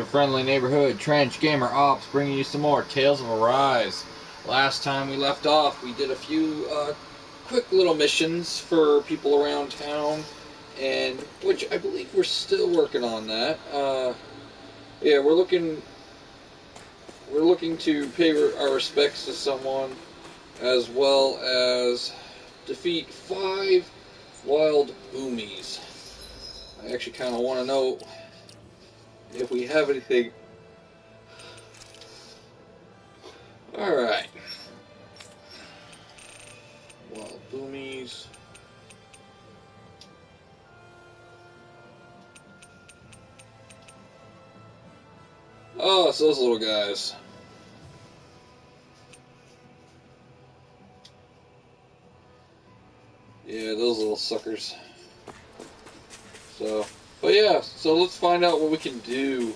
your friendly neighborhood Trench Gamer Ops, bringing you some more Tales of Arise. Last time we left off, we did a few quick little missions for people around town, and which I believe we're still working on that. Yeah, we're looking to pay our respects to someone, as well as defeat 5 wild boomies. I actually kind of want to know if we have anything. Alright. Wild boomies. Oh, it's those little guys. Yeah, those little suckers. But yeah, so let's find out what we can do.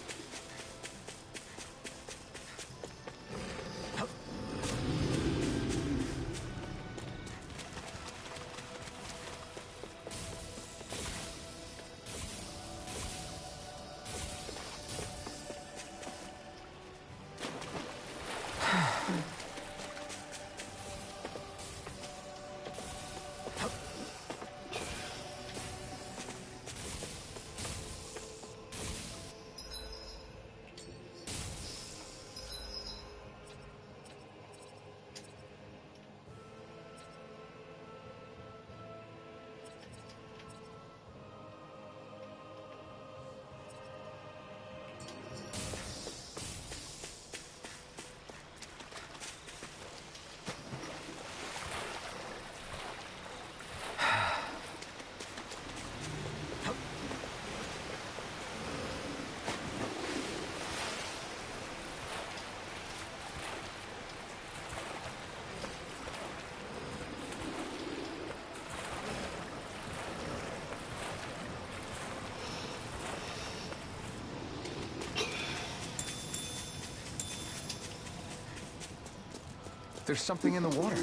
There's something in the water.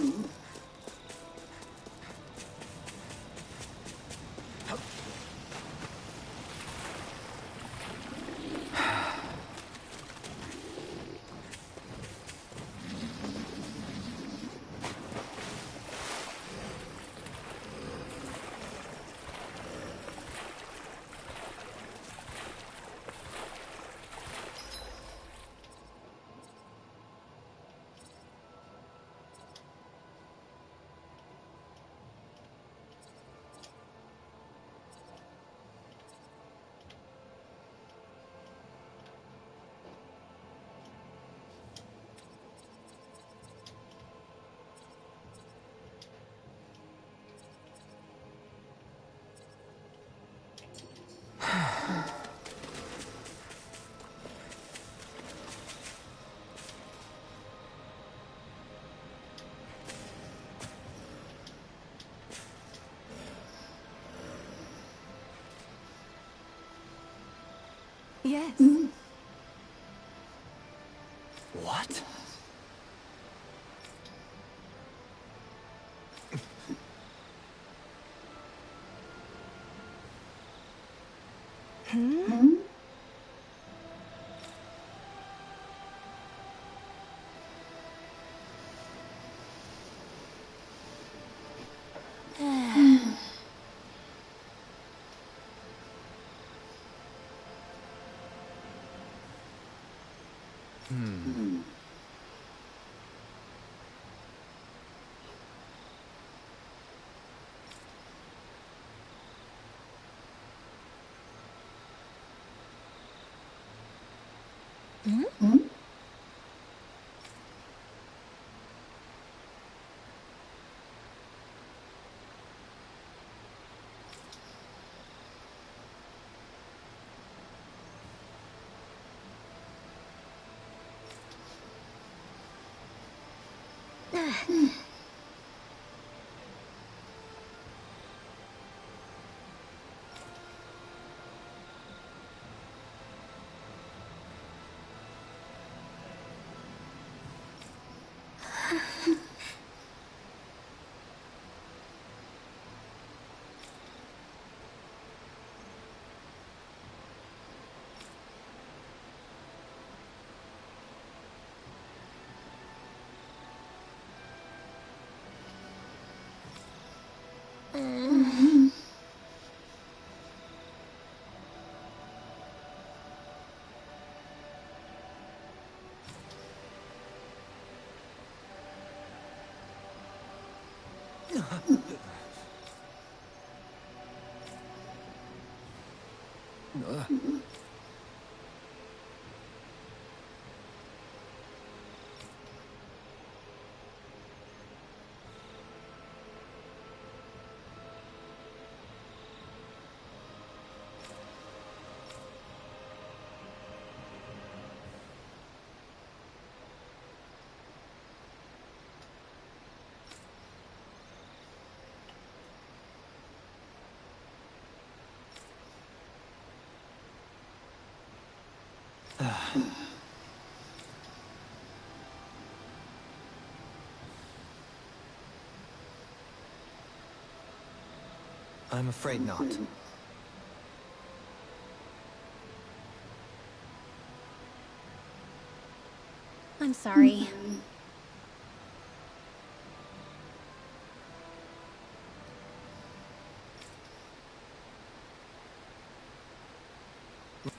Yes. What? I'm afraid not. I'm sorry.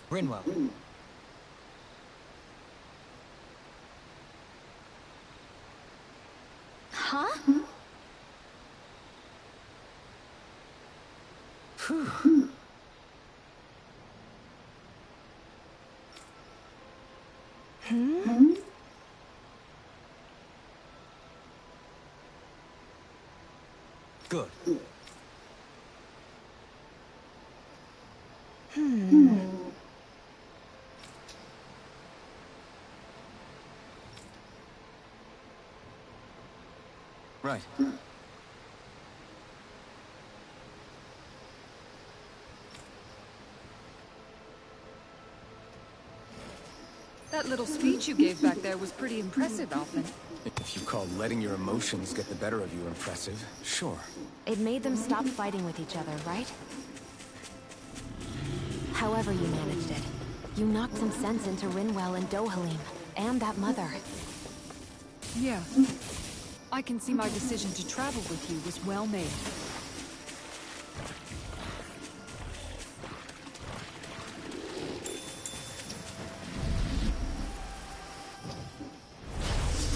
Rinwell. Huh? Phew. Hmm? Good. Right. That little speech you gave back there was pretty impressive, Alphen. If you call letting your emotions get the better of you impressive, sure. It made them stop fighting with each other, right? However you managed it, you knocked some sense into Rinwell and Dohalim, and that mother. Yeah. I can see my decision to travel with you was well made.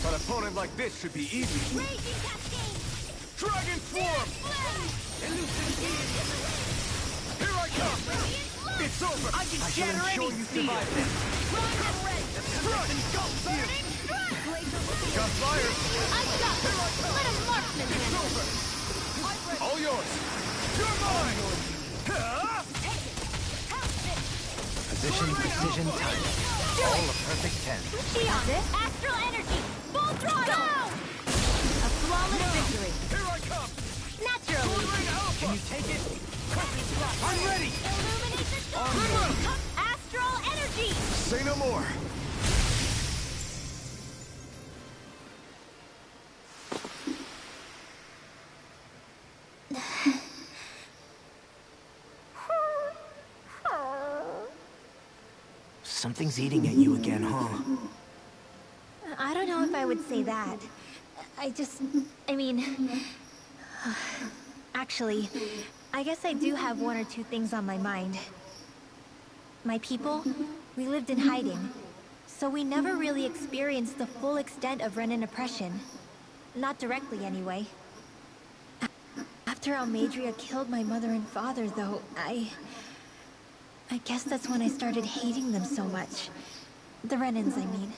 An opponent like this should be easy. Raging Cascade! Dragon form! Here I come! It's over! I shall ensure you survive this! Burning strike! Got fire! I've got it! Let a marksman handle it! All yours! You're mine! Take it! Pounce it! Position, precision, timing. All a perfect 10. Beyond it! Astral energy! Full throttle! Go! A flawless victory. Here I come! Naturally! Can you take it? I'm ready! Illuminate the storm! Goodwill! Astral energy! Say no more! Something's eating at you again, huh? I don't know if I would say that. I mean... Actually, I guess I do have one or two things on my mind. My people, we lived in hiding, so we never really experienced the full extent of Renan oppression. Not directly, anyway. After Almeidrea killed my mother and father, though, I guess that's when I started hating them so much. The Renans, I mean.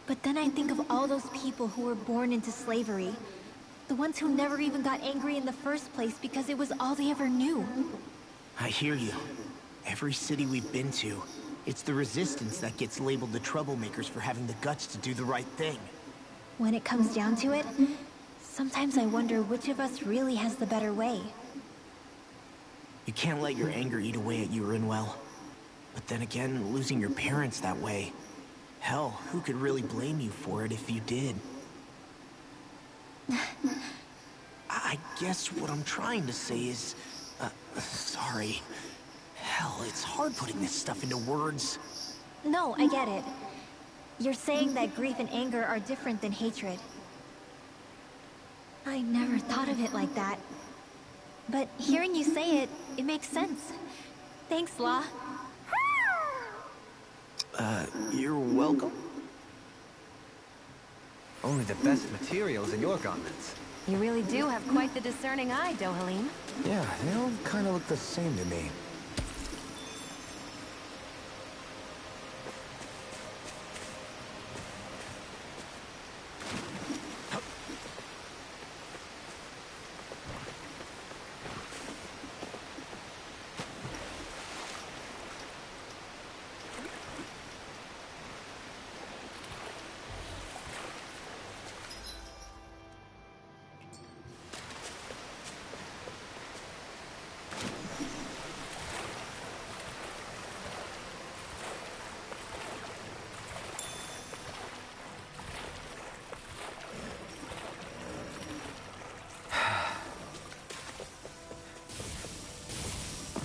But then I think of all those people who were born into slavery. The ones who never even got angry in the first place because it was all they ever knew. I hear you. Every city we've been to, it's the Resistance that gets labeled the troublemakers for having the guts to do the right thing. When it comes down to it, sometimes I wonder which of us really has the better way. You can't let your anger eat away at you, Rinwell. But then again, losing your parents that way... Hell, who could really blame you for it if you did? I guess what I'm trying to say is... sorry. Hell, it's hard putting this stuff into words. No, I get it. You're saying that grief and anger are different than hatred. I never thought of it like that. But hearing you say it, it makes sense. Thanks, La. You're welcome. Only the best materials in your garments. You really do have quite the discerning eye, Dohalim. Yeah, they all kind of look the same to me.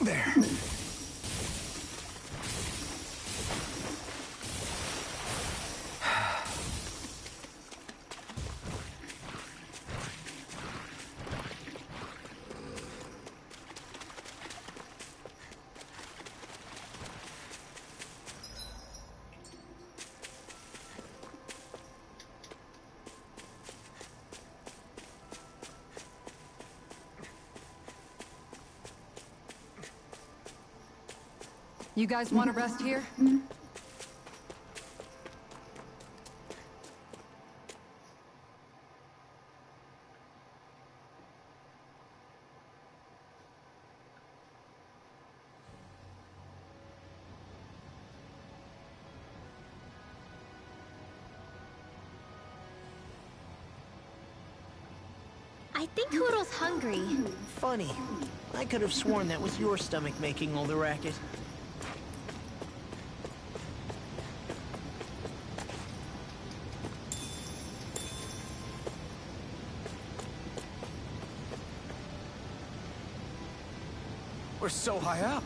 There. You guys want to rest here? I think Hoodle's hungry. Funny. I could have sworn that was your stomach making all the racket. We're so high up.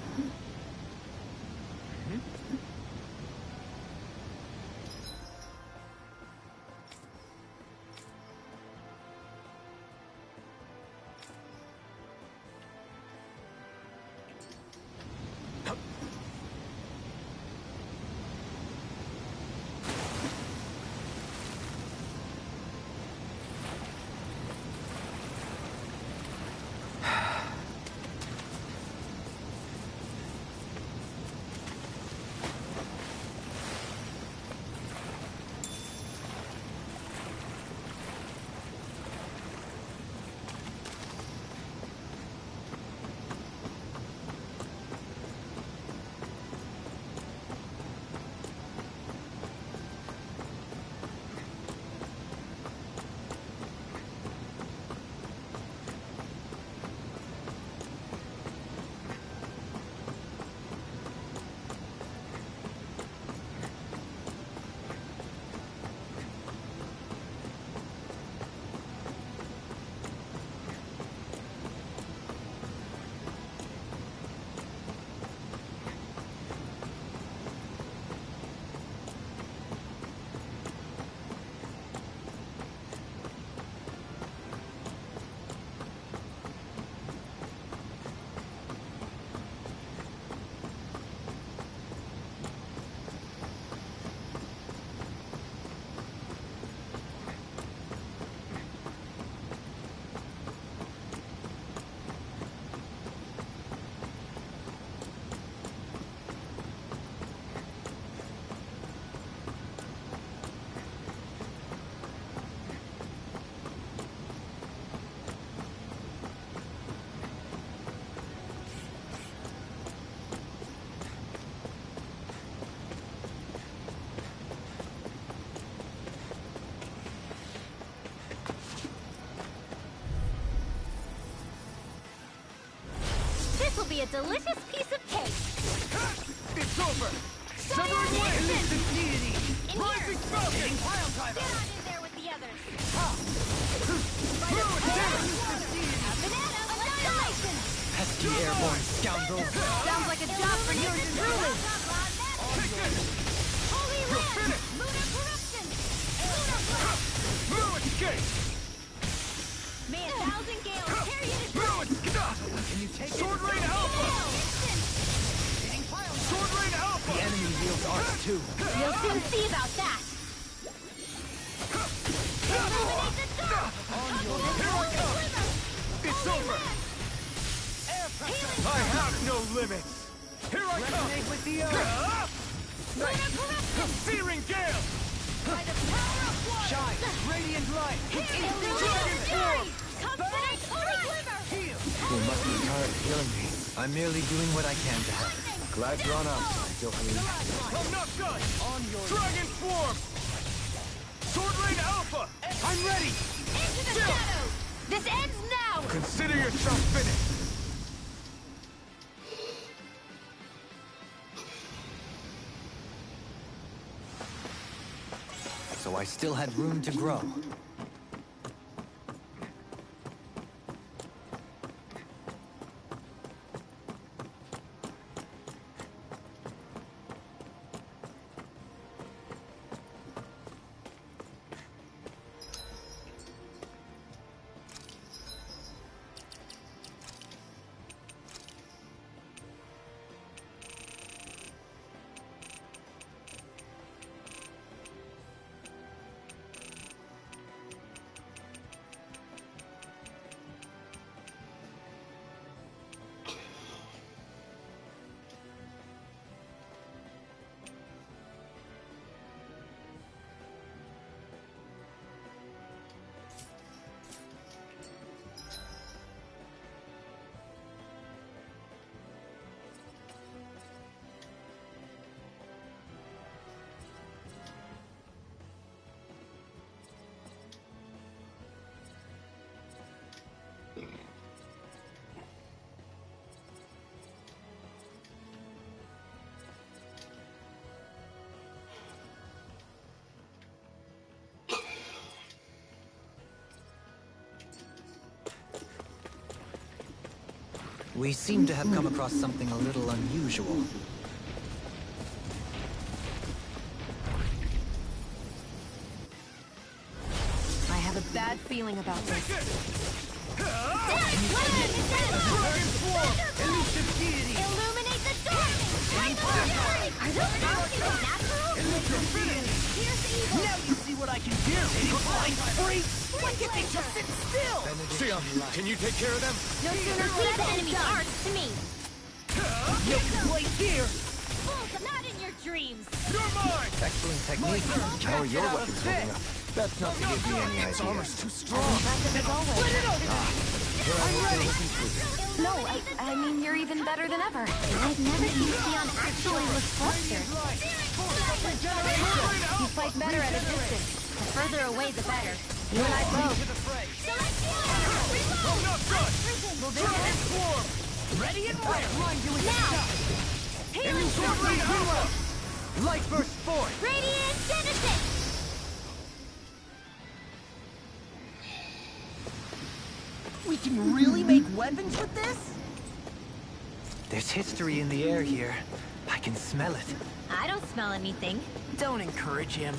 This'll be a delicious piece of cake. It's over! Severing wind! In Rising here! falcon! Pile Get driver! on in there with the others. Through it, damn! A banana annihilation! Pesky airborne scoundrels. Sounds like a job for you truly. Take this! Holy You're land! finished! Lunar corruption! Lunar blast! Through escape! May 1,000 gales carry you to Through it! Can you take Sword Rain Alpha! Sword Rain Alpha! The enemy wields arts too. You'll soon see about that. Illuminate the dark! Here I It's over! I have no limits! Here I come! Resonate with the earth! Searing gale! By the power of water! Shine! Radiant light! Dragon fury! Comforting holy glimmer! Heal! You must be tired of healing me. I'm merely doing what I can to help. Glad you're on our side, Joker. I'm not done! On your... Dragon Swarm! Sword Rain Alpha! I'm ready! Into the shadows! This ends now! Consider yourself finished! So I still had room to grow. We seem to have come across something a little unusual. I have a bad feeling about this. Dragon Swarm! Elusive deity! Illuminate the dark! Are those powers natural? Here's the evil! Now you see what I can do! You blind freak! Why can't they just sit still? Sion, can you take care of them? No sooner leave the enemy arts to me! No place here! Fools, not in your dreams! You're mine! Excellent technique. How are your weapons holding up? That's not to give me any idea. Armor's too strong. As always. I'm ready. No, I mean, you're even better than ever. I've never seen Sion actually look flustered. You fight better at a distance. The further away, the better. You and I both. I'm not done! Dragon Swarm! Ready and ready. Now! Healing Sword Rain Alpha! Light burst forth. Radiant Genesis! We can really make weapons with this? There's history in the air here. I can smell it. I don't smell anything. Don't encourage him.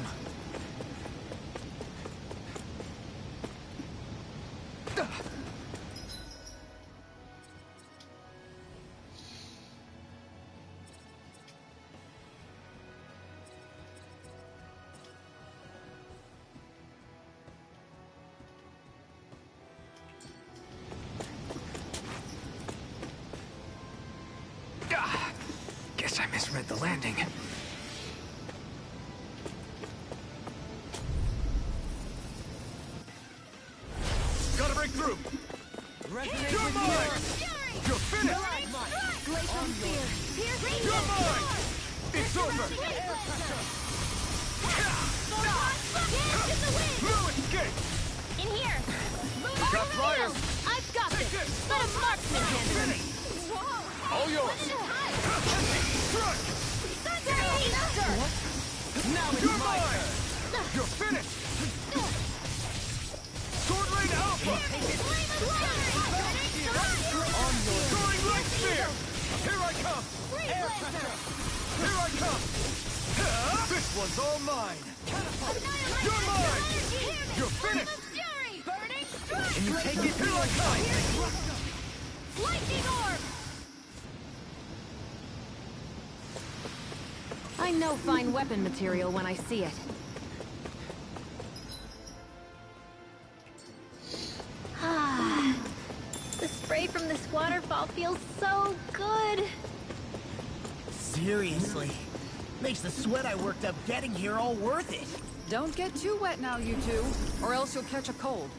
Guess I misread the landing. Gotta break through! Resonate You're with the mine! earth. You're finished! Glacial Spear! Pierce You're mine! It's over! Dance in the wind! No escape! In here! Got flyers! I've got this! Let a marksman handle it! All yours! Strike! Now it's You're my mine! You're finished! Sword Rain Alpha! Soaring Light Spear! Here I come! Here I come! This one's all mine! You're mine! You're finished! Can you take it? Here I come! Lightning orb! I know fine weapon material when I see it. feels so good. Seriously. Makes the sweat I worked up getting here all worth it. Don't get too wet now, you two, or else you'll catch a cold.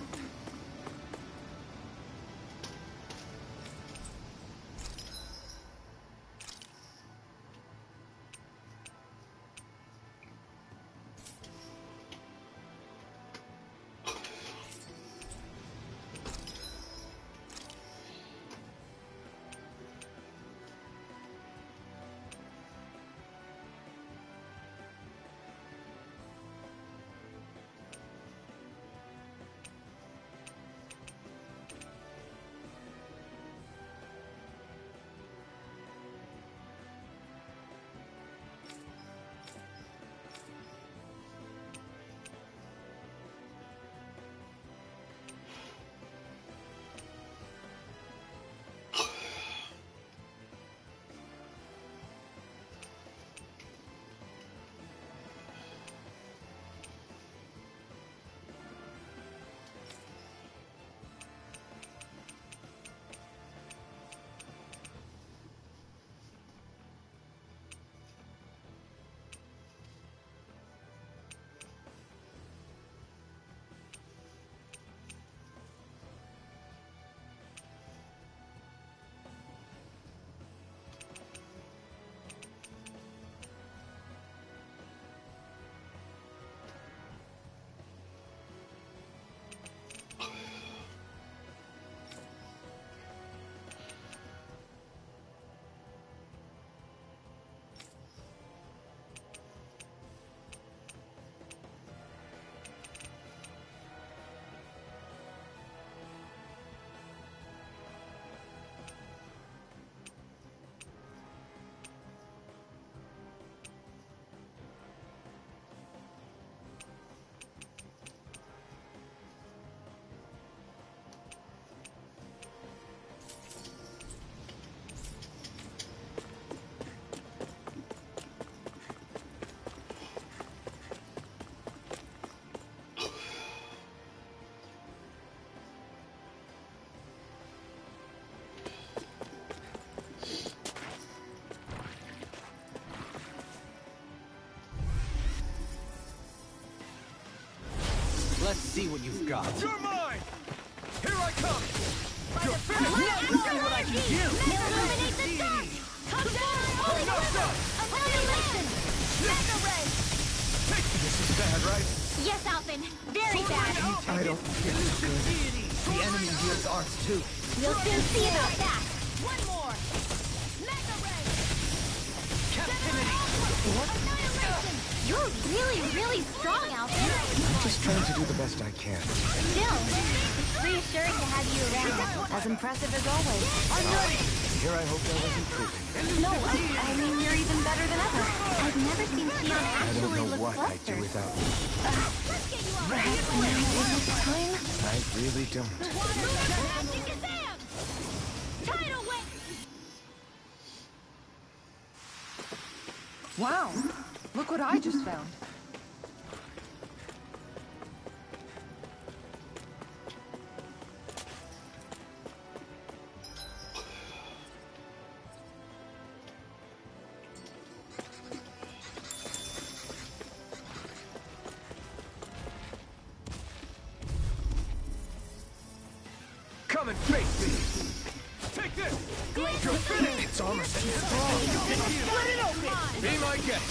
Let's see what you've got. You're mine! Here I come! You're finished! Let's see what I can do! illuminate the dark! Come down! I'm not done! Annihilation! Mega Ray! This is bad, right? Yes, Alphen. Very bad. I don't feel so good. The enemy wields arts too. We'll soon see about that. One more. Mega Ray! Captivity! Annihilation! You're really strong, Alphen. I'm just trying to do the best I can. Still, it's reassuring to have you around. As impressive as always. I'm ready! Here I hoped I was improving. No, I mean, you're even better than ever. I've never seen Tion I actually don't know look what I'd flustered. do without you. Perhaps now is the time? I really don't. Tidal wave! Wow! Look what I just found. Come and face me! Take this! You're finished! It's armor set strong. Split it open! Be my guest!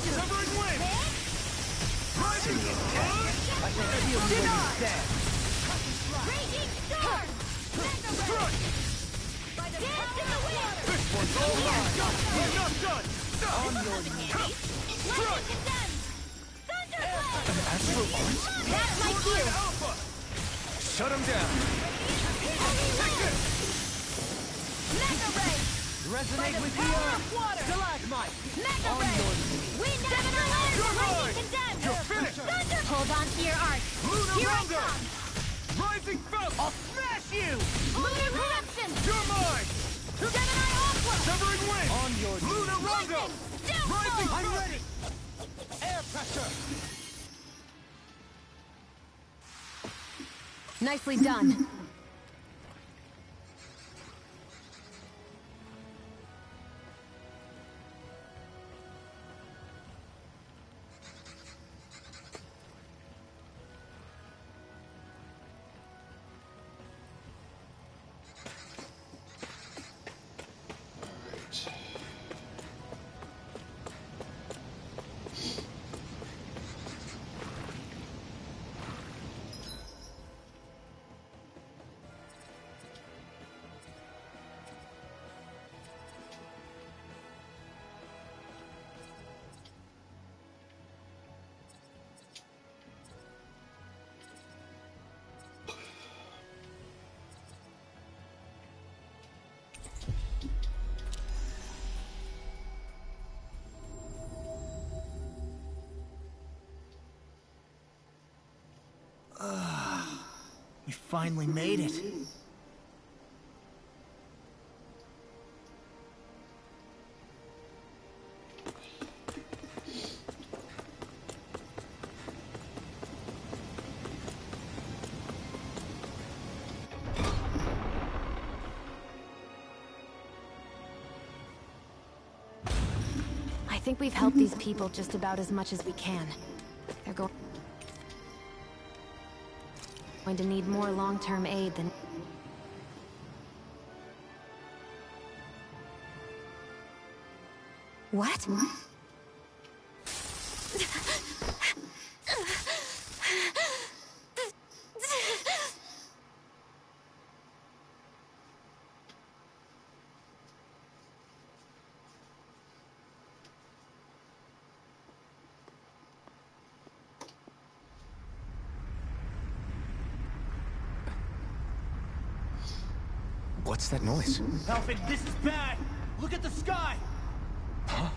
Severing wind! Rising! I can feel where you stand. Raging storm! Mega Ray! Dance in the wind! This one's all mine! I'm not done! On your knees. Lightning condemned! Thunderblade! Astral arts? That's my cue! Alpha! Shut him down! Take this! Mega Ray! Resonate with the earth. Stalagmite. Mega On Ray! your knees. Wind Gemini You're lightning mine! condemned! You're finished! Thunder! Hold on to your arc! Lunar Here I Rondo! come! Rising Falcon! I'll smash you. Lunar corruption! You're mine! Gemini Aqua! Severing wind! On your knees. Lunar Rondo! Lightning! Rising Downfall! I'm ready. Air pressure. Nicely done. We finally made it. I think we've helped these people just about as much as we can. They're going to need more long-term aid than... What? What's that noise? Alfred, this is bad! Look at the sky! Huh?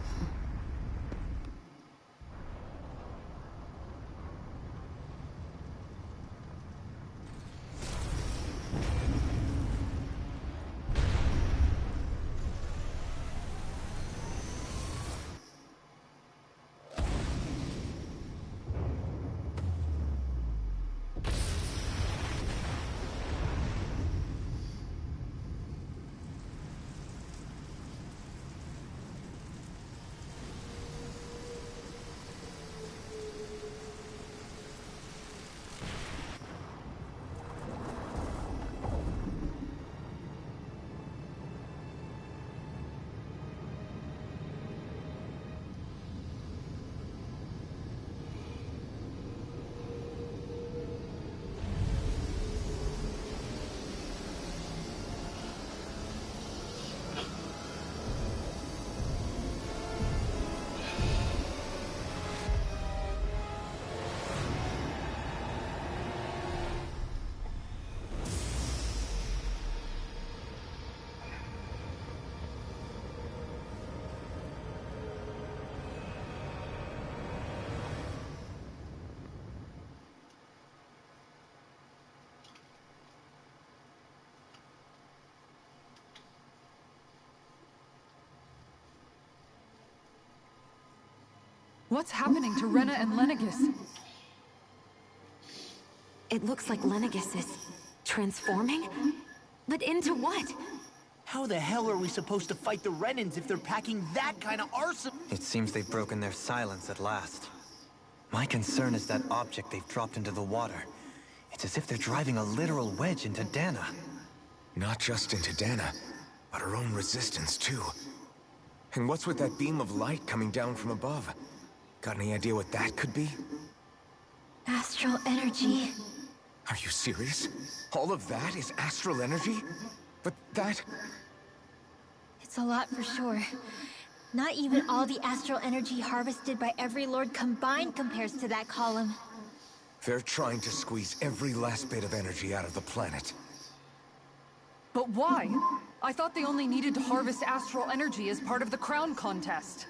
What's happening to Rena and Lenegis? It looks like Lenegis is... transforming? But into what? How the hell are we supposed to fight the Renans if they're packing that kind of arsenal? It seems they've broken their silence at last. My concern is that object they've dropped into the water. It's as if they're driving a literal wedge into Dana. Not just into Dana, but her own resistance too. And what's with that beam of light coming down from above? Got any idea what that could be? Astral energy. Are you serious? All of that is astral energy? But that... It's a lot for sure. Not even all the astral energy harvested by every lord combined compares to that column. They're trying to squeeze every last bit of energy out of the planet. But why? I thought they only needed to harvest astral energy as part of the crown contest.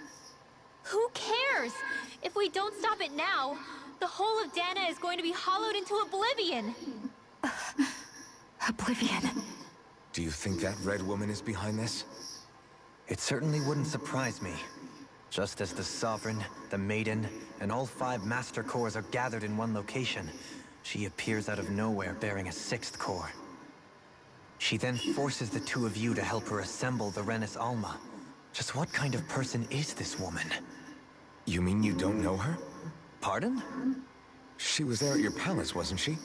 Who cares? If we don't stop it now, the whole of Dana is going to be hollowed into oblivion. Oblivion. Do you think that Red Woman is behind this? It certainly wouldn't surprise me. Just as the Sovereign, the Maiden, and all 5 Master Cores are gathered in one location, she appears out of nowhere bearing a 6th core. She then forces the 2 of you to help her assemble the Renis Alma. Just what kind of person is this woman? You mean you don't know her? Pardon? She was there at your palace, wasn't she?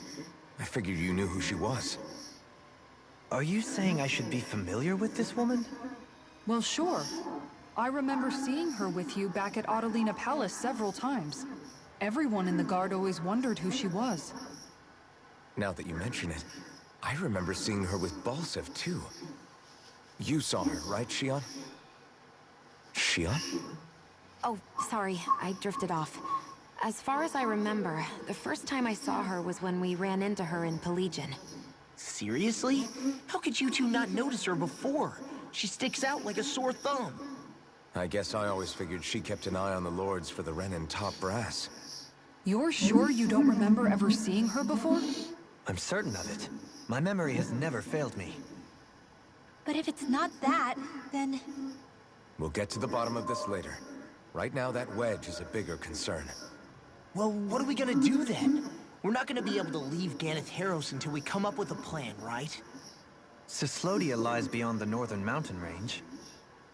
I figured you knew who she was. Are you saying I should be familiar with this woman? Well, sure. I remember seeing her with you back at Adelina Palace several times. Everyone in the guard always wondered who she was. Now that you mention it, I remember seeing her with Balsev too. You saw her, right, Shion? Shion? Oh, sorry, I drifted off. As far as I remember, the first time I saw her was when we ran into her in Pelagian. Seriously? How could you two not notice her before? She sticks out like a sore thumb. I guess I always figured she kept an eye on the lords for the Renin top brass. You're sure you don't remember ever seeing her before? I'm certain of it. My memory has never failed me. But if it's not that, then... We'll get to the bottom of this later. Right now, that wedge is a bigger concern. Well, what are we gonna do then? We're not gonna be able to leave Ganatheros until we come up with a plan, right? Cyslodia lies beyond the northern mountain range.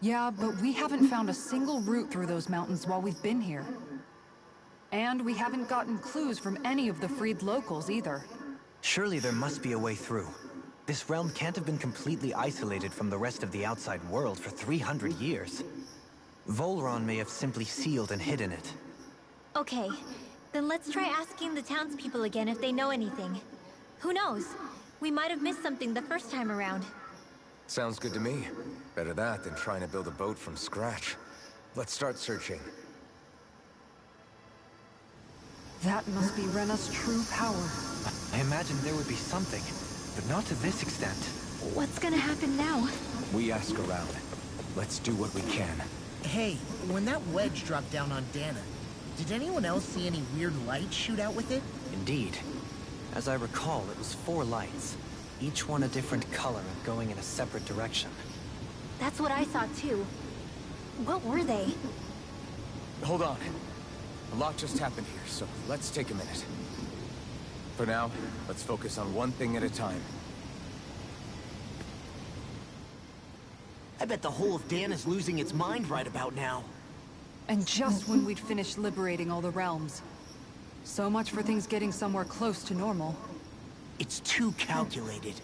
Yeah, but we haven't found a single route through those mountains while we've been here. And we haven't gotten clues from any of the freed locals either. Surely there must be a way through. This realm can't have been completely isolated from the rest of the outside world for 300 years. Volron may have simply sealed and hidden it. Okay, then let's try asking the townspeople again if they know anything. Who knows? We might have missed something the first time around. Sounds good to me. Better that than trying to build a boat from scratch. Let's start searching. That must be Rena's true power. I imagined there would be something, but not to this extent. What's gonna happen now? We ask around. Let's do what we can. Hey, when that wedge dropped down on Dana, did anyone else see any weird lights shoot out with it? Indeed. As I recall, it was 4 lights, each one a different color and going in a separate direction. That's what I saw too. What were they? Hold on. A lot just happened here, so let's take a minute. For now, let's focus on one thing at a time. I bet the whole of Dan is losing its mind right about now. And just when we'd finished liberating all the realms. So much for things getting somewhere close to normal. It's too calculated.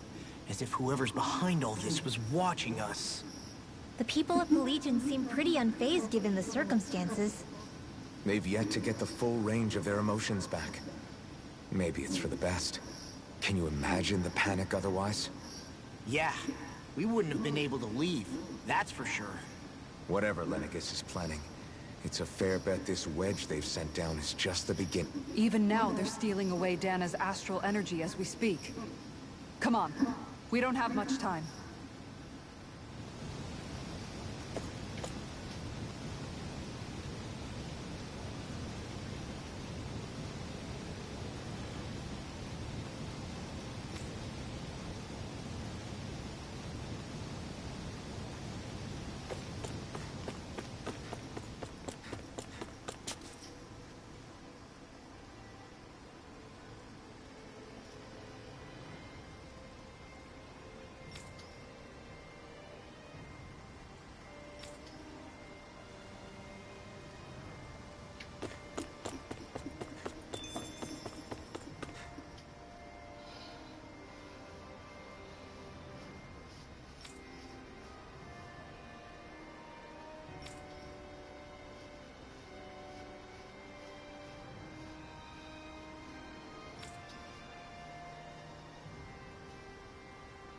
As if whoever's behind all this was watching us. The people of the Legion seem pretty unfazed given the circumstances. They've yet to get the full range of their emotions back. Maybe it's for the best. Can you imagine the panic otherwise? Yeah, we wouldn't have been able to leave, that's for sure. Whatever Lenegis is planning, it's a fair bet this wedge they've sent down is just the beginning. Even now, they're stealing away Dana's astral energy as we speak. Come on, we don't have much time.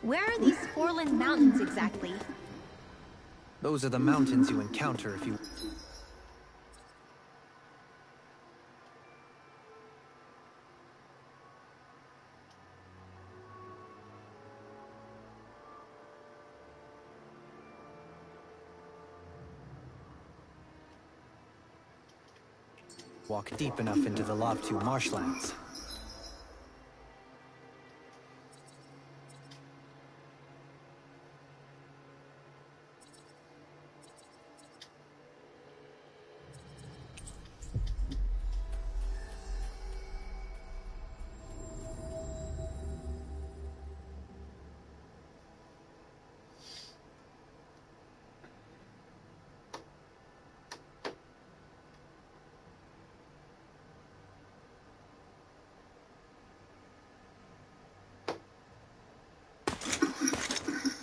Where are these Forland Mountains exactly? Those are the mountains you encounter if you... walk deep enough into the Lavtu marshlands.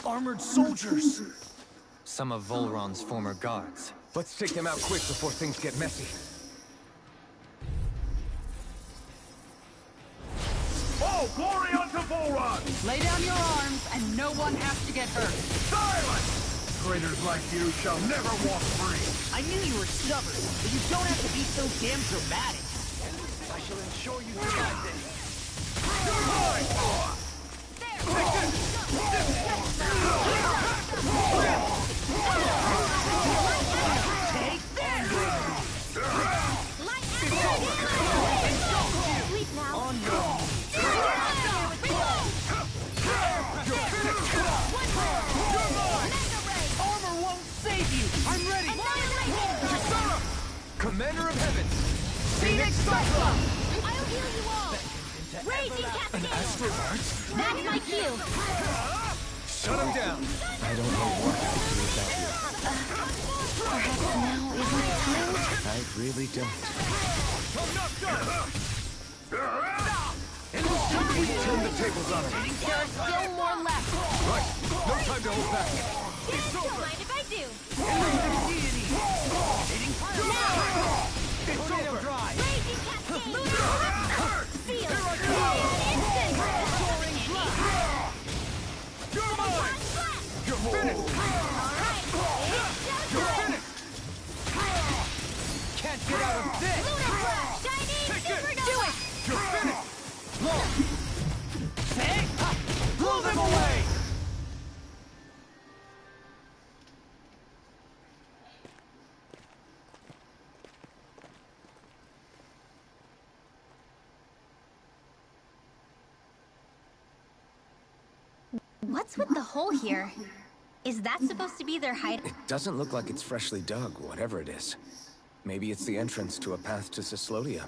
Armored soldiers! Some of Volron's former guards. Let's take them out quick before things get messy. Oh, glory unto Volron! Lay down your arms, and no one has to get hurt. Silence! Traitors like you shall never walk free! I knew you were stubborn, but you don't have to be so damn dramatic. I shall ensure you survive this! Mine! Take this! Sleep now. On your... Phoenix Cyclone! I'll heal you all! Raging Cascade! Astral Arts? That's my cue! Shut him down! I don't know what I would do without you. Perhaps now isn't the time? I really don't. I'm not done! We turn the tables on him. There are still more left! Right. No time to hold back. Don't mind if I do! It's over! Dry! Raging Cascade! Feel instant! Soaring blast! You're mine! You're finished! You're finished! Can't get out of this! Lunar Blast! Shining Supernova! You're finished! Long! Bang! Blow them away! What's with the hole here? Is that supposed to be their hide? It doesn't look like it's freshly dug, whatever it is. Maybe it's the entrance to a path to Cyslodia.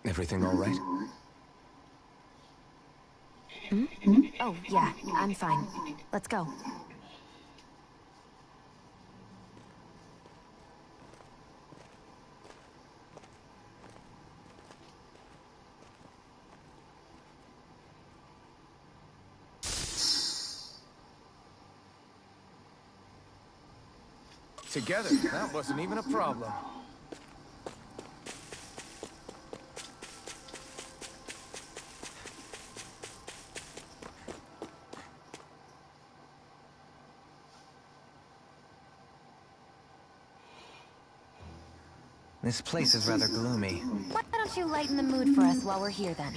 Everything all right? Oh, yeah, I'm fine. Let's go. Together, that wasn't even a problem. This place is rather gloomy. Why don't you lighten the mood for us while we're here, then?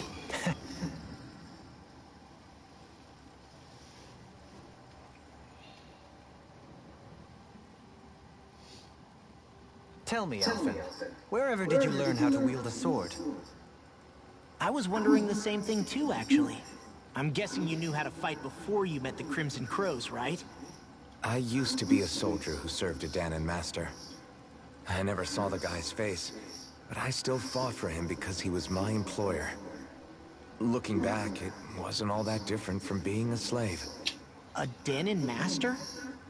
Tell me, Elfin, wherever did you learn how to wield a sword? I was wondering the same thing too, actually. I'm guessing you knew how to fight before you met the Crimson Crows, right? I used to be a soldier who served a Dahnan master. I never saw the guy's face, but I still fought for him because he was my employer. Looking back, it wasn't all that different from being a slave. A Dahnan master?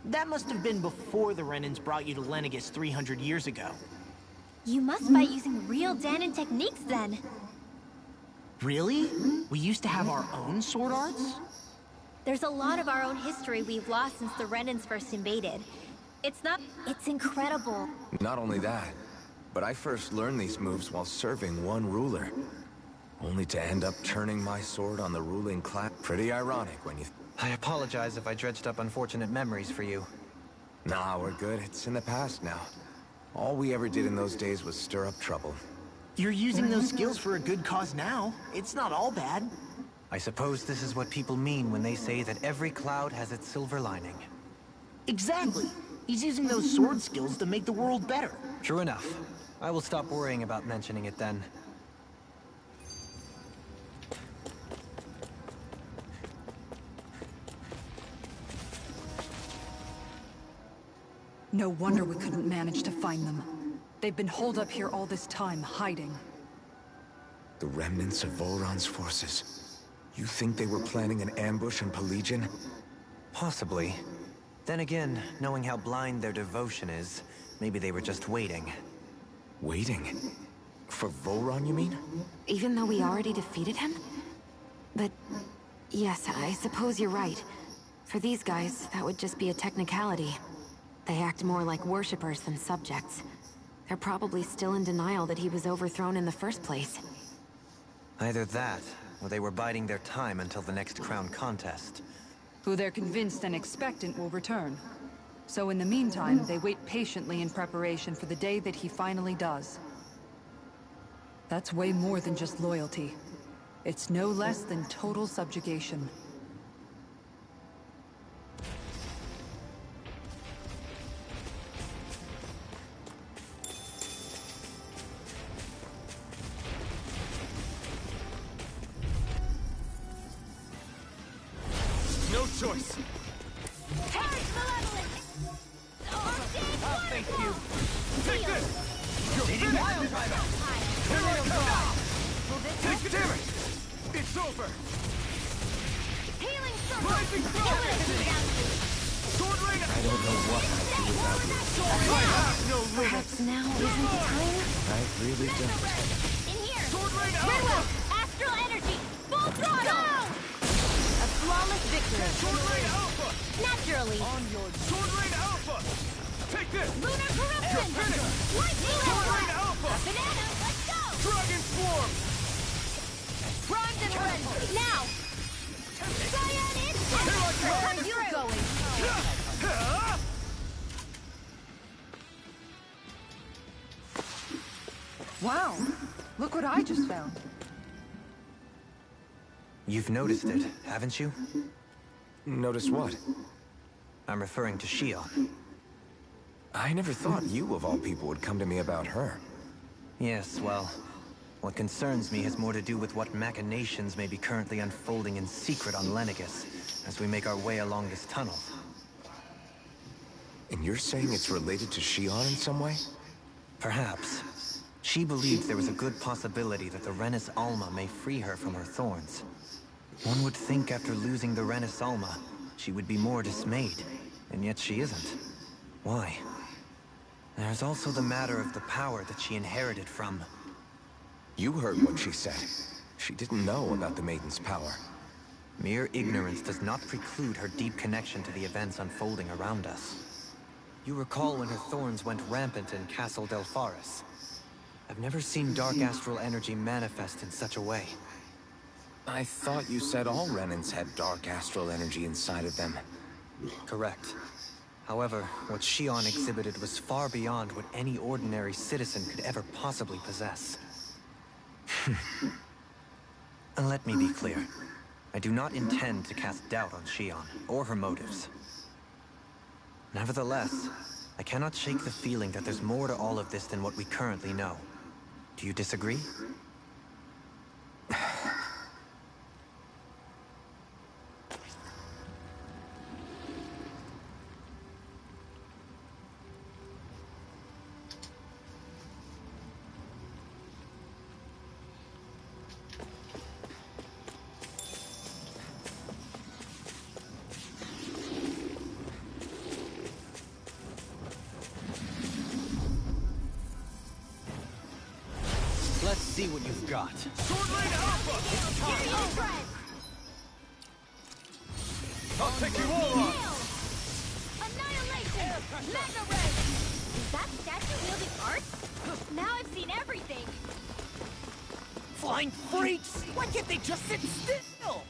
That must have been before the Renans brought you to Lenegis 300 years ago. You must fight using real Dahnan techniques then. Really? We used to have our own sword arts? There's a lot of our own history we've lost since the Renans first invaded. It's incredible. Not only that, but I first learned these moves while serving one ruler. Only to end up turning my sword on the ruling class. Pretty ironic when you... I apologize if I dredged up unfortunate memories for you. Nah, we're good. It's in the past now. All we ever did in those days was stir up trouble. You're using those skills for a good cause now. It's not all bad. I suppose this is what people mean when they say that every cloud has its silver lining. Exactly. He's using those sword skills to make the world better. True enough. I will stop worrying about mentioning it then. No wonder we couldn't manage to find them. They've been holed up here all this time, hiding. The remnants of Volron's forces. You think they were planning an ambush on Pelegion? Possibly. Then again, knowing how blind their devotion is, maybe they were just waiting. Waiting? For Volron, you mean? Even though we already defeated him? But yes, I suppose you're right. For these guys, that would just be a technicality. They act more like worshippers than subjects. They're probably still in denial that he was overthrown in the first place. Either that, or they were biding their time until the next crown contest. Who they're convinced and expectant will return. So in the meantime, they wait patiently in preparation for the day that he finally does. That's way more than just loyalty. It's no less than total subjugation. No choice. Harry's malevolent! Oh, thank you. Take this! You're finished! Here I come! Take the damage! It's over! Healing circle! Rising Sun! Sword Rain! I don't know what I'd do without you. I have no limit! Perhaps now isn't the time? I really don't. In here! Sword Rain Redwell! Alpha! Astral energy! Full throttle! A flawless victory! Sword Rain Alpha! Naturally! On your Sword Rain Alpha! Take this! Lunar corruption! You're finished! Lightning Sword Alpha! Rain Alpha! Banana, let's go! Dragon Swarm! Primed and ready! Now! Cyan instinct! Here I go! Where are you going? Wow, look what I just found. You've noticed it, haven't you? Notice what? I'm referring to Shion. I never thought you, of all people, would come to me about her. Yes, well, what concerns me has more to do with what machinations may be currently unfolding in secret on Lenegis, as we make our way along this tunnel. And you're saying it's related to Shion in some way? Perhaps. She believed there was a good possibility that the Renis Alma may free her from her thorns. One would think after losing the Renis Alma, she would be more dismayed, and yet she isn't. Why? There's also the matter of the power that she inherited from... You heard what she said. She didn't know about the Maiden's power. Mere ignorance does not preclude her deep connection to the events unfolding around us. You recall when her thorns went rampant in Castle Delpharis. I've never seen dark astral energy manifest in such a way. I thought you said all Renans had dark astral energy inside of them. Correct. However, what Shion exhibited was far beyond what any ordinary citizen could ever possibly possess. And let me be clear. I do not intend to cast doubt on Shion, or her motives. Nevertheless, I cannot shake the feeling that there's more to all of this than what we currently know. Do you disagree? Let's see what you've got. Sword Rain Alpha! I'll take you all on! Annihilation! Mega Ray! Is that statue wielding art? Now I've seen everything! Flying freaks! Why can't they just sit still?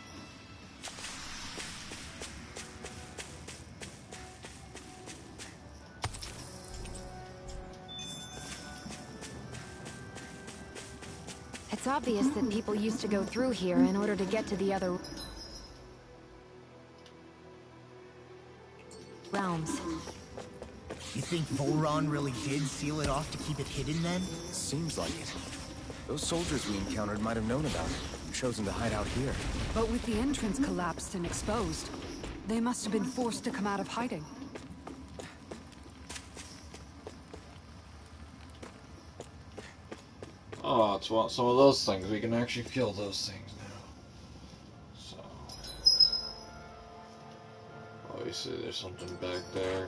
It's obvious that people used to go through here in order to get to the other realms. You think Volron really did seal it off to keep it hidden then? Seems like it. Those soldiers we encountered might have known about it, and chosen to hide out here. But with the entrance collapsed and exposed, they must have been forced to come out of hiding. Oh, it's one, some of those things. We can actually kill those things now. So, obviously there's something back there.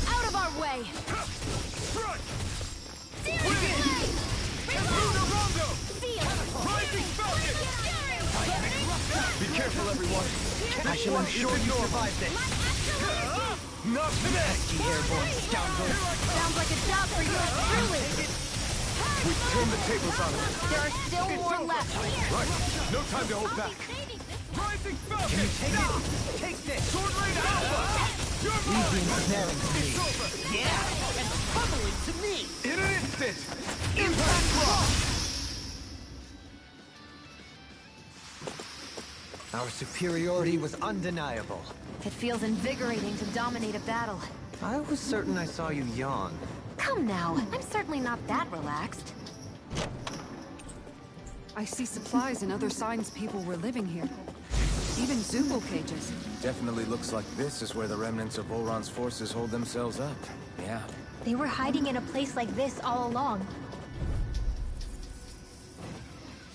Out of our way! Front! Rising Falcon! Be careful, everyone! I shall ensure you survive this. Not today! Pesky airborne scoundrel. Sounds like a job for yours truly! We've turned the tables on them. There are still more left. Right, no time to hold back. Rising Falcon! Take this. Sword Rain Alpha! You're mine! Ensnaring to me. It's over! Yeah, and pummeling to me. In an instant! Impact Rock! Our superiority was undeniable. It feels invigorating to dominate a battle. I was certain I saw you yawn. Come now, I'm certainly not that relaxed. I see supplies and other signs people were living here. Even Zoogle cages. Definitely looks like this is where the remnants of Voron's forces hold themselves up. Yeah. They were hiding in a place like this all along.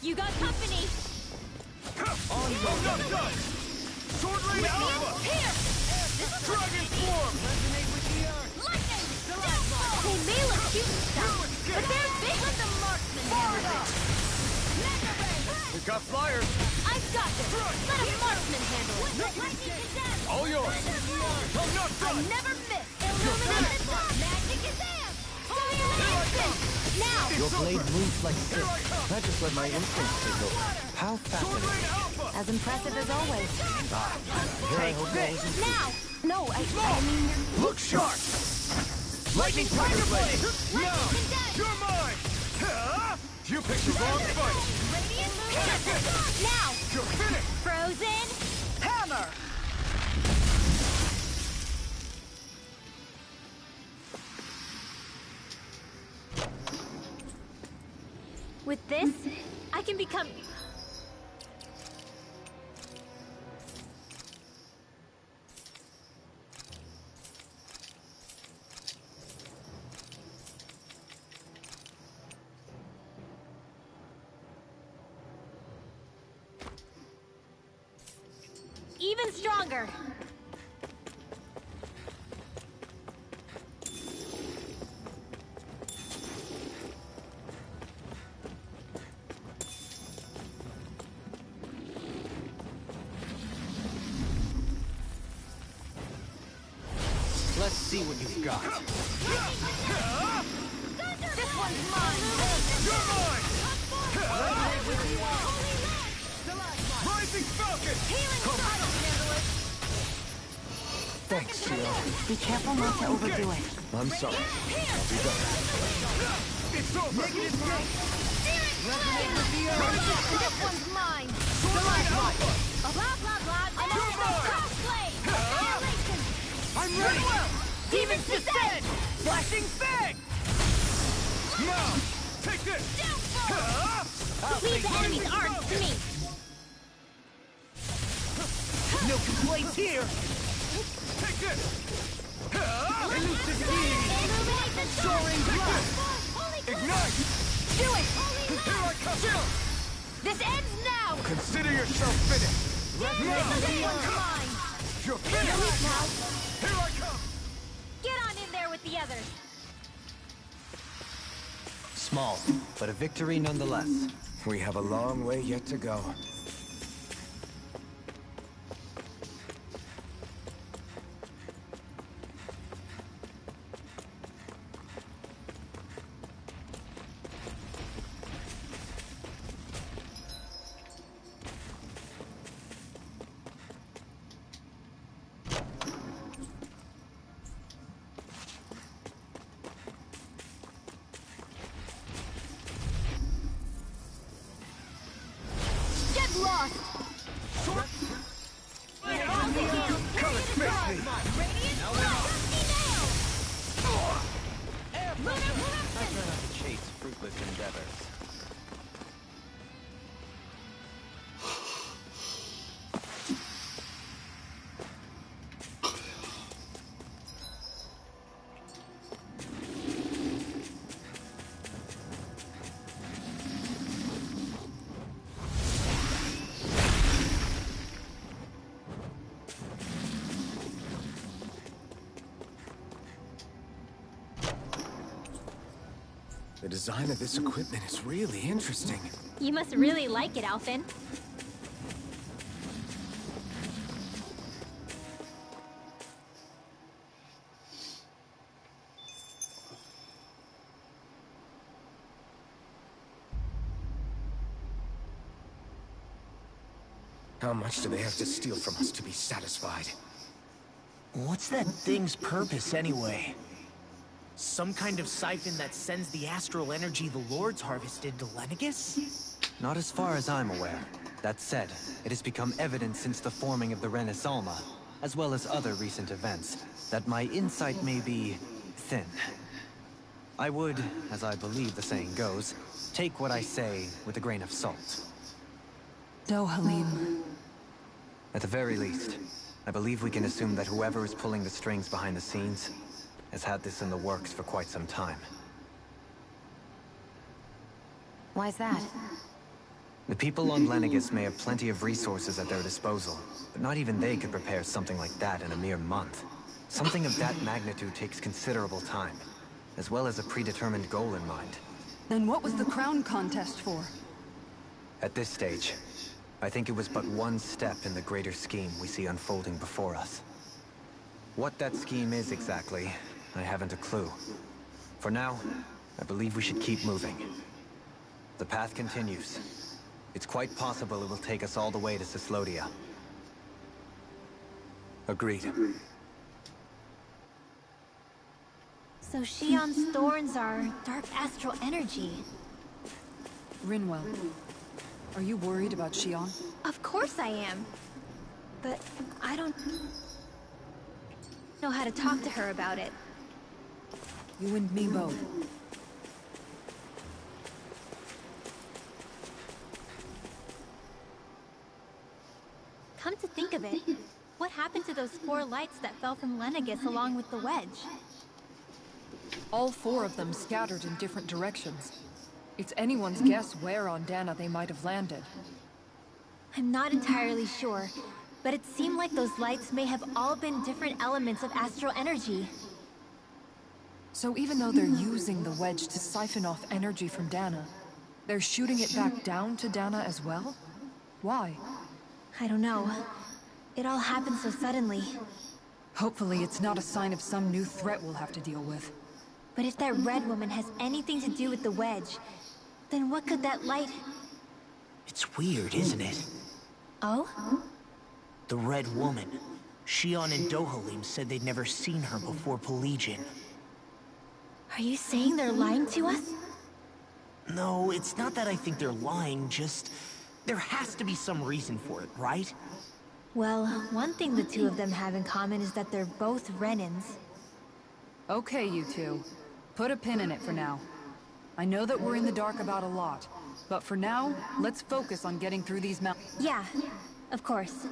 You got company! On the Sword Rain Alpha! Here! Dragon Form! Lightning! They may look cute and stuff, but they're big with the marksman handle it. We got flyers! I've got this! Let a marksman handle it! Lightning is that! All yours! I'm not I done! never miss! Illuminate the sun! Magic is in! Now! Your blade moves like silk. I just let my instincts take over. How Sword fascinating. Rain Alpha! As impressive as always. Take this! Now! No, I mean... Look sharp! Lightning Tiger Blade! Now! You're mine! You picked the wrong fight! Radiant now! You're finished! Frozen hammer! With this, I can become... even stronger! Let's see what you've got. This one's mine! You're mine! Rising Falcon! Healing throttle, handle it! Thanks, Shiro. Be careful not to overdo it. I'm sorry. I'll be done. It's over! This one's mine! Sword Rain Alpha! Blah, blah, blah! I'm You're on the mine! crossblade! Annihilation! I'm ready! Demon's Descent! Flashing Fang! Now! Take this! Leave the enemy's arms to me! No complaints here! Take this! Elusive Illuminate the sun! Soaring blast! Holy crap! Ignite! Do it! Here I come! This ends now! Consider yourself finished! This one's mine! You're Release finished! now! Here I come! Get on in there with the others! Small, but a victory nonetheless. We have a long way yet to go. Get lost! Come and face me! Radiant Dusty Nail! Lunar I Corruption! try not to chase fruitless endeavors. The design of this equipment is really interesting. You must really like it, Alphen. How much do they have to steal from us to be satisfied? What's that thing's purpose, anyway? Some kind of siphon that sends the astral energy the Lords harvested to Lenegis? Not as far as I'm aware. That said, it has become evident since the forming of the Renaissance, as well as other recent events, that my insight may be thin. I would, as I believe the saying goes, take what I say with a grain of salt. Dohalim. At the very least, I believe we can assume that whoever is pulling the strings behind the scenes has had this in the works for quite some time. Why's that? The people on Lenegis may have plenty of resources at their disposal, but not even they could prepare something like that in a mere month. Something of that magnitude takes considerable time, as well as a predetermined goal in mind. Then what was the crown contest for? At this stage, I think it was but one step in the greater scheme we see unfolding before us. What that scheme is exactly, I haven't a clue. For now, I believe we should keep moving. The path continues. It's quite possible it will take us all the way to Cyslodia. Agreed. So Shion's thorns are dark astral energy. Rinwell, are you worried about Shion? Of course I am. But I don't know how to talk to her about it. You and me both. Come to think of it, what happened to those 4 lights that fell from Lenegis along with the wedge? All 4 of them scattered in different directions. It's anyone's guess where on Dana they might have landed. I'm not entirely sure, but it seemed like those lights may have all been different elements of astral energy. So even though they're using the wedge to siphon off energy from Dana, they're shooting it back down to Dana as well? Why? I don't know. It all happened so suddenly. Hopefully it's not a sign of some new threat we'll have to deal with. But if that red woman has anything to do with the wedge, then what could that light... It's weird, isn't it? Oh? The Red Woman. Shion and Dohalim said they'd never seen her before Pelegion. Are you saying they're lying to us? No, it's not that I think they're lying, just... there has to be some reason for it, right? Well, one thing the 2 of them have in common is that they're both Renans. Okay, you 2. Put a pin in it for now. I know that we're in the dark about a lot, but for now, let's focus on getting through these mountains. Yeah, of course.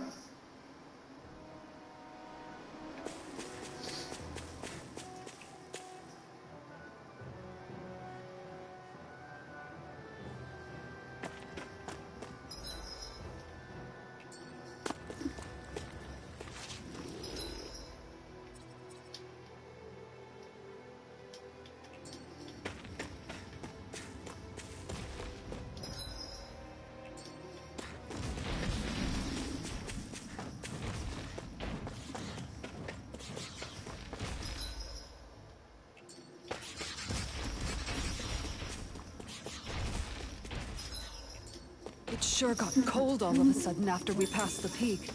It sure got cold all of a sudden after we passed the peak.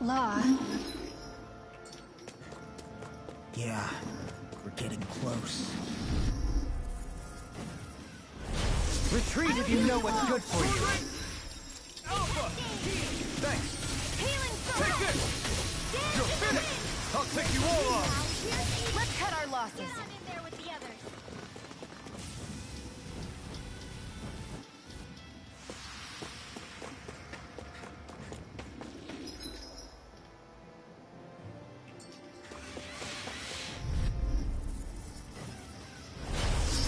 Law. Yeah, we're getting close. Retreat if you know what's good for you. Alpha! Thanks. Take this! You're finished! I'll take you all off! Let's cut our losses.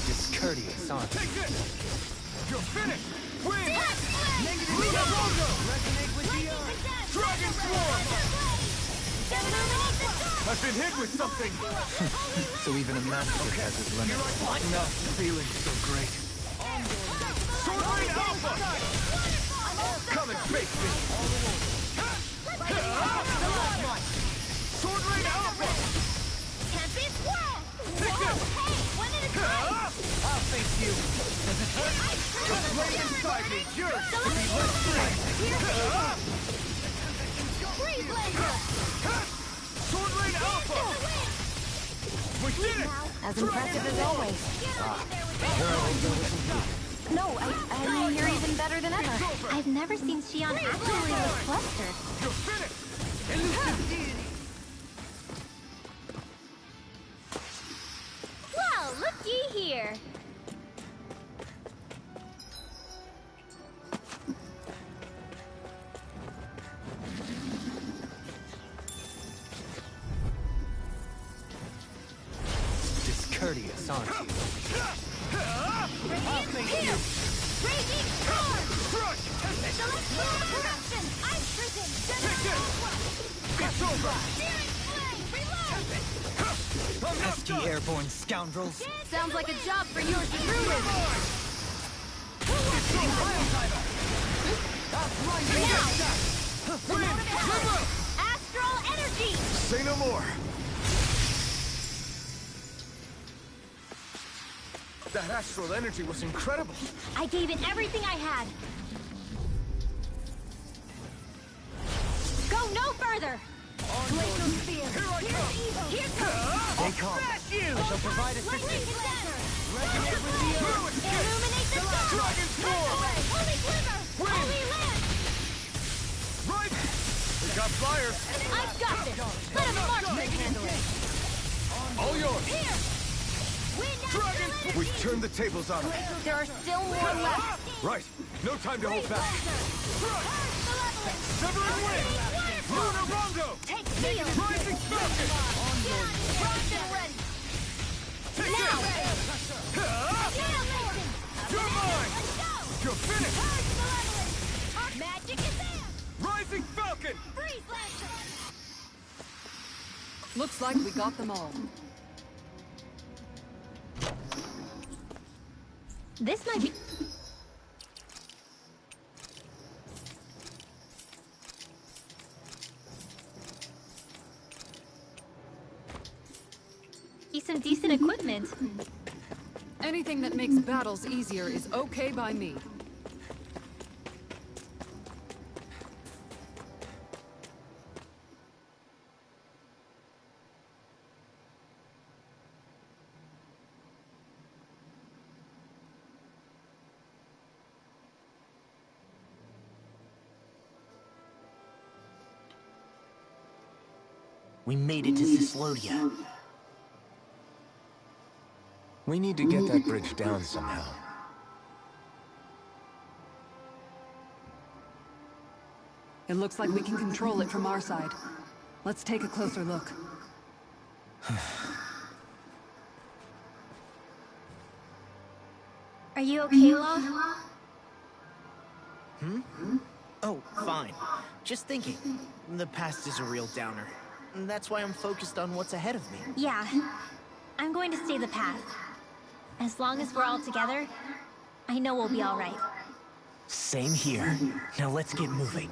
Discourteous, aren't you? Take this! You're finished! Win! Negative Logo! Resonate with the Dragon Swarm! I've been hit with something! So even a master has his limits. Not feeling so great. Sword Rain Alpha! Come and face me! Sword Rain Alpha! Tempest Swirl! Take this! Hey, one at a time! I'll face you! Does it hurt? Just lay inside me! Yours! Be less free! Freeze Laser! Sword Rain Alpha! We did it! As impressive as always. No, I mean, you're even better than ever. I've never seen Shion actually look flustered. You're finished! Elusive deity! Well, looky here! this onto you. Radiant Storm! Celestial Corruption! Ice Prison! It's over! Searing Flame! Reload! Pesky airborne scoundrels. Sounds like a job for yours to ruin! Now! Astral Energy! Say no more! That astral energy was incredible! I gave it everything I had! Go no further! Glacial Spear! Here I come! Here comes! Stay calm. I shall provide assistance. Illuminate the sun! Dragon Storm! Holy Quiver! Wind! Holy Land! Right! We got flyers! I've got this! Let him marksman handle it! All yours! Here! Wind Dragon! Astral We've Energy! turned the tables on them. There are still more left! Right! No time to hold back! Malevolent! Severing Wind! Lunar Rondo! Take seal! Rising Falcon! Primed and ready! Take Now! this! Annihilation! You're mine! Let's go! You're finished! Purge Malevolent! Our magic is there! Rising Falcon! Freeze Lancer! Looks like we got them all. This might be... some decent equipment. Anything that makes battles easier is okay by me. We made it to Cyslodia. We need to get that bridge down somehow. It looks like we can control it from our side. Let's take a closer look. Are you okay, Law? Oh, fine. Just thinking. The past is a real downer. That's why I'm focused on what's ahead of me. Yeah. I'm going to stay the path. As long as we're all together, I know we'll be all right. Same here. Now let's get moving.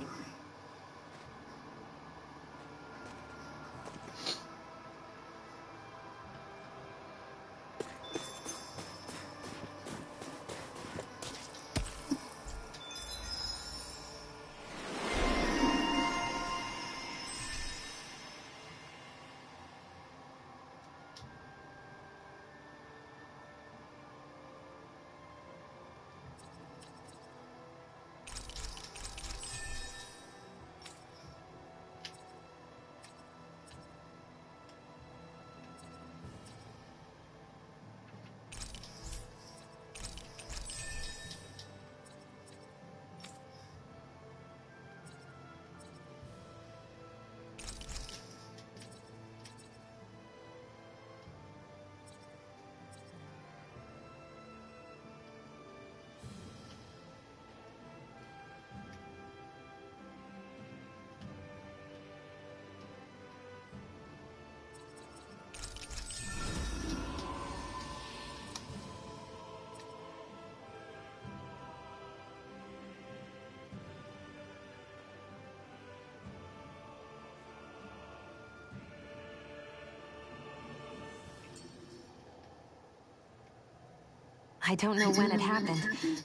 I don't know when it happened,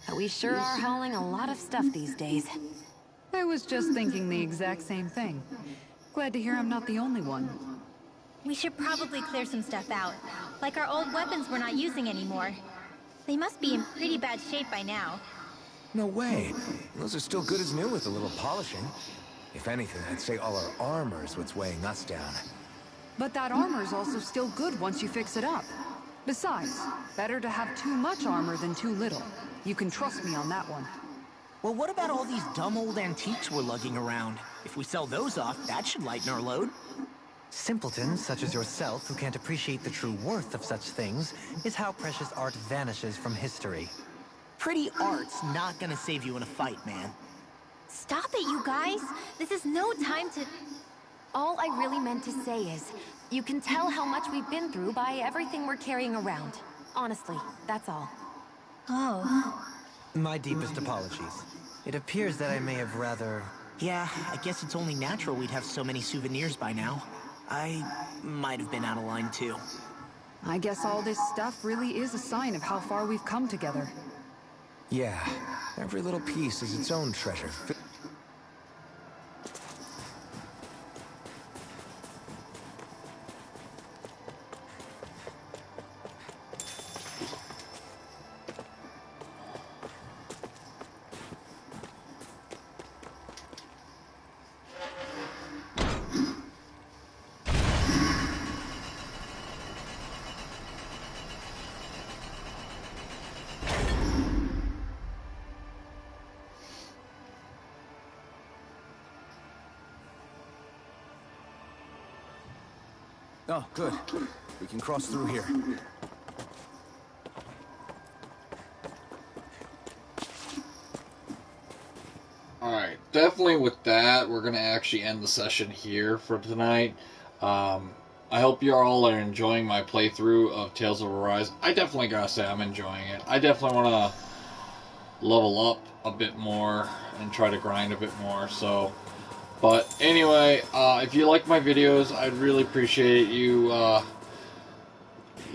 but we sure are hauling a lot of stuff these days. I was just thinking the exact same thing. Glad to hear I'm not the only one. We should probably clear some stuff out. Like our old weapons we're not using anymore. They must be in pretty bad shape by now. No way. Those are still good as new with a little polishing. If anything, I'd say all our armor is what's weighing us down. But that armor's also still good once you fix it up. Besides, better to have too much armor than too little. You can trust me on that one. Well, what about all these dumb old antiques we're lugging around? If we sell those off, that should lighten our load. Simpletons such as yourself who can't appreciate the true worth of such things is how precious art vanishes from history. Pretty art's not gonna save you in a fight, man. Stop it, you guys! This is no time to... All I really meant to say is, you can tell how much we've been through by everything we're carrying around. Honestly, that's all. Oh. My deepest apologies. It appears that I may have rather... Yeah, I guess it's only natural we'd have so many souvenirs by now. I might have been out of line too. I guess all this stuff really is a sign of how far we've come together. Yeah, every little piece is its own treasure. Oh, good. We can cross through here. Alright, definitely with that, we're going to actually end the session here for tonight. I hope you all are enjoying my playthrough of Tales of Arise. I definitely gotta say I'm enjoying it. I definitely want to level up a bit more and try to grind a bit more, so... But anyway, if you like my videos, I'd really appreciate you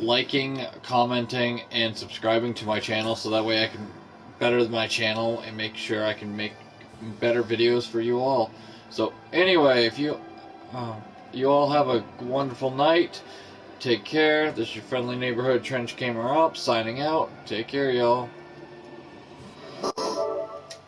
liking, commenting, and subscribing to my channel, so that way I can better my channel and make sure I can make better videos for you all. So anyway, if you all have a wonderful night. Take care. This is your friendly neighborhood Trench Gamer Ops signing out. Take care, y'all.